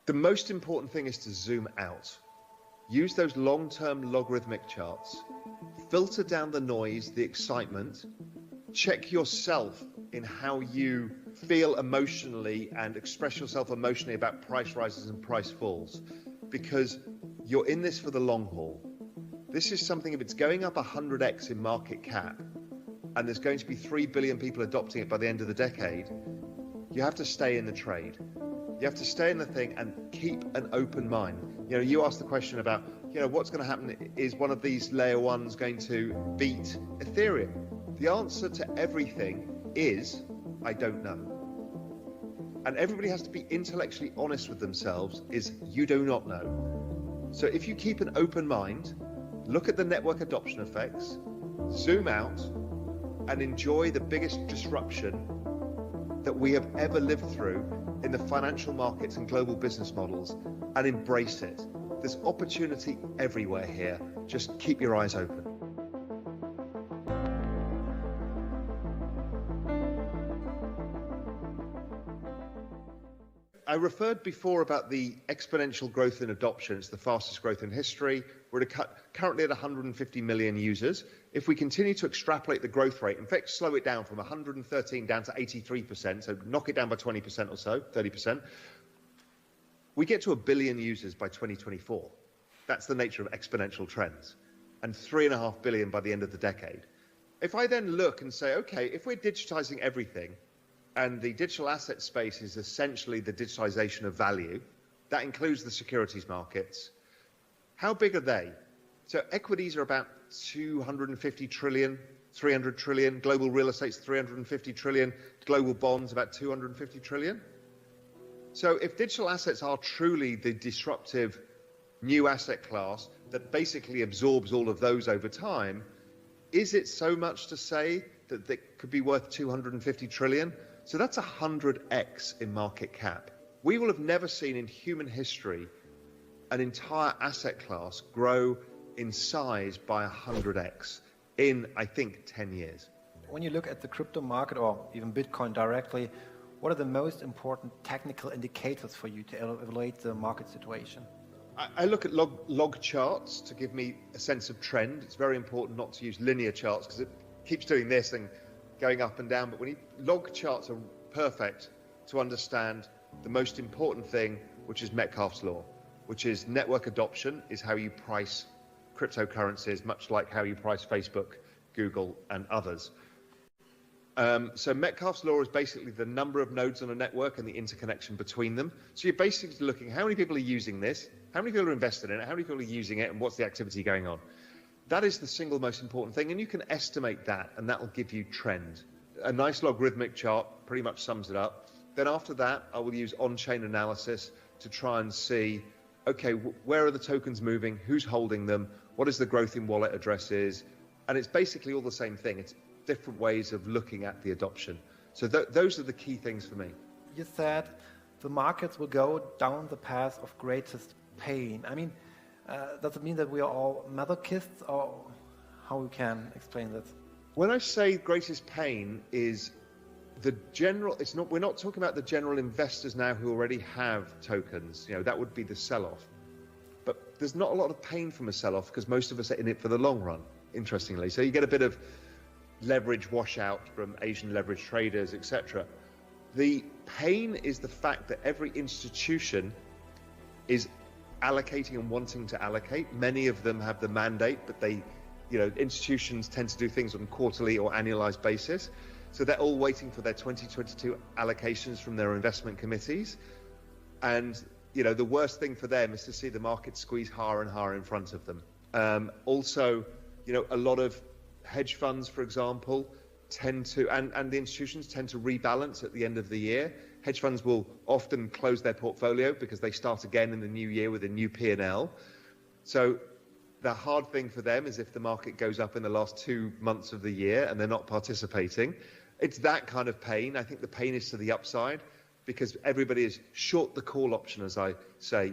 The most important thing is to zoom out. Use those long-term logarithmic charts. Filter down the noise, the excitement. Check yourself in how you feel emotionally and express yourself emotionally about price rises and price falls, because you're in this for the long haul. This is something, if it's going up 100x in market cap, and there's going to be 3 billion people adopting it by the end of the decade, you have to stay in the trade. You have to stay in the thing and keep an open mind. You know, you asked the question about, you know, what's going to happen? Is one of these layer ones going to beat Ethereum? The answer to everything is, I don't know. And everybody has to be intellectually honest with themselves, is you do not know. So if you keep an open mind, look at the network adoption effects, zoom out, and enjoy the biggest disruption that we have ever lived through in the financial markets and global business models, and embrace it. There's opportunity everywhere here. Just keep your eyes open. I referred before about the exponential growth in adoption. It's the fastest growth in history. We're currently at 150 million users. If we continue to extrapolate the growth rate, in fact, slow it down from 113 down to 83%, so knock it down by 20% or so, 30%, we get to 1 billion users by 2024. That's the nature of exponential trends, and 3.5 billion by the end of the decade. If I then look and say, okay, if we're digitizing everything, and the digital asset space is essentially the digitization of value, that includes the securities markets, how big are they? So equities are about 250 trillion, 300 trillion, global real estate's 350 trillion, global bonds about 250 trillion. So if digital assets are truly the disruptive new asset class that basically absorbs all of those over time, is it so much to say that they could be worth 250 trillion? So that's 100x in market cap. We will have never seen in human history an entire asset class grow in size by 100x in, I think, 10 years. When you look at the crypto market or even Bitcoin directly, what are the most important technical indicators for you to evaluate the market situation? I look at log charts to give me a sense of trend. It's very important not to use linear charts because it keeps doing this and going up and down, but log charts are perfect to understand the most important thing, which is Metcalfe's law, which is network adoption is how you price cryptocurrencies, much like how you price Facebook, Google, and others. So Metcalfe's law is basically the number of nodes on a network and the interconnection between them. So you're basically looking how many people are using this, how many people are invested in it, how many people are using it, and what's the activity going on. That is the single most important thing, and you can estimate that, and that will give you trend. A nice logarithmic chart pretty much sums it up. Then after that, I will use on-chain analysis to try and see, okay, where are the tokens moving, who's holding them, what is the growth in wallet addresses, and it's basically all the same thing. It's different ways of looking at the adoption. So those are the key things for me. You said the markets will go down the path of greatest pain. I mean, does it mean that we are all masochists, or how we can explain this? When I say greatest pain is the general, we're not talking about the general investors now who already have tokens. You know, that would be the sell-off. But there's not a lot of pain from a sell-off because most of us are in it for the long run, interestingly. So you get a bit of leverage washout from Asian leverage traders, etc. The pain is the fact that every institution is allocating and wanting to allocate. Many of them have the mandate, but institutions tend to do things on a quarterly or annualized basis. So they're all waiting for their 2022 allocations from their investment committees. And, the worst thing for them is to see the market squeeze higher and higher in front of them. Also, a lot of hedge funds, for example, tend to, and the institutions tend to rebalance at the end of the year. Hedge funds will often close their portfolio because they start again in the new year with a new P&L. So the hard thing for them is if the market goes up in the last 2 months of the year and they're not participating. It's that kind of pain. I think the pain is to the upside because everybody is short the call option, as I say.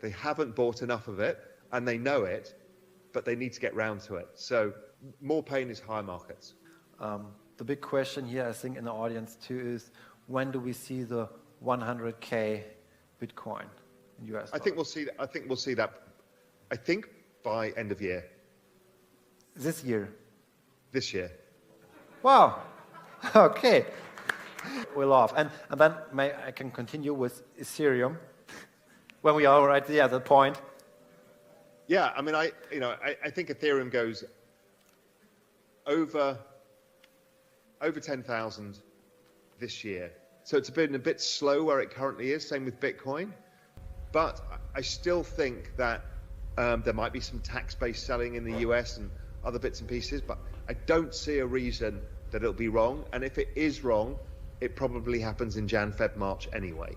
They haven't bought enough of it and they know it, but they need to get round to it. So more pain is higher markets. The big question here, I think, in the audience too is, when do we see the 100K Bitcoin? in US. I think we'll see. I think we'll see that. I think by end of year. This year. This year. Wow. Okay. We'll off. And then I can continue with Ethereum when we are right there at the point. Yeah, I mean, I think Ethereum goes over 10,000 this year. So it's been a bit slow where it currently is. Same with Bitcoin, but I still think that there might be some tax-based selling in the US and other bits and pieces. But I don't see a reason that it'll be wrong. And if it is wrong, it probably happens in Jan, Feb, March anyway.